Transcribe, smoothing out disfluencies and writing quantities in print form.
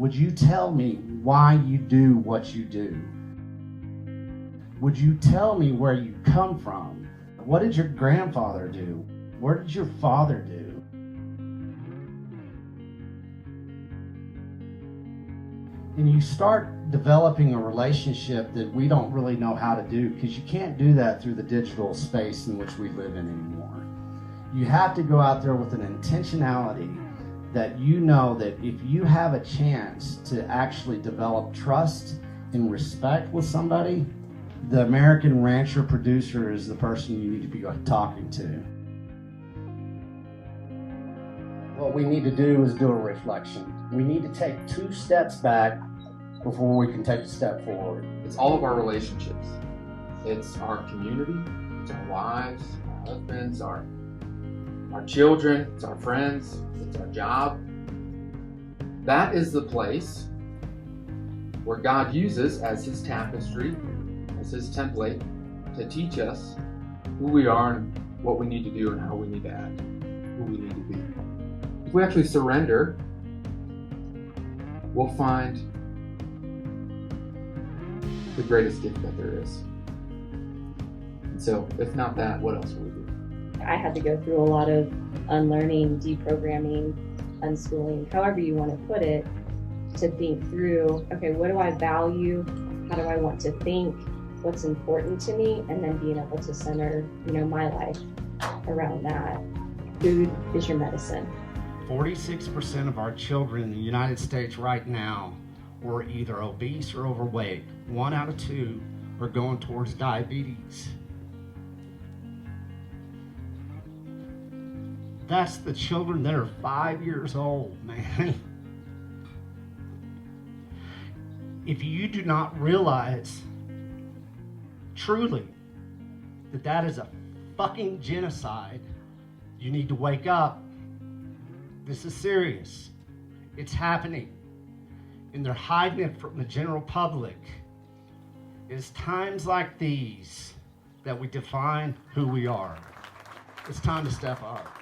Would you tell me why you do what you do? Would you tell me where you come from? What did your grandfather do? What did your father do? And you start developing a relationship that we don't really know how to do, because you can't do that through the digital space in which we live in anymore. You have to go out there with an intentionality that you know that if you have a chance to actually develop trust and respect with somebody, the American rancher producer is the person you need to be talking to. What we need to do is do a reflection. We need to take 2 steps back before we can take a step forward. It's all of our relationships. It's our community, it's our wives, our husbands, our children, it's our friends, it's our job. That is the place where God uses as His tapestry, as His template, to teach us who we are and what we need to do and how we need to act, who we need to be. If we actually surrender, we'll find the greatest gift that there is. And so, if not that, what else will we do? I had to go through a lot of unlearning, deprogramming, unschooling, however you want to put it, to think through, okay, what do I value? How do I want to think? What's important to me? And then being able to center, my life around that. Food is your medicine. 46% of our children in the United States right now were either obese or overweight. 1 out of 2 are going towards diabetes. That's the children that are 5 years old, man. If you do not realize truly that is a fucking genocide, you need to wake up. This is serious. It's happening. And they're hiding it from the general public. It's times like these that we define who we are. It's time to step up.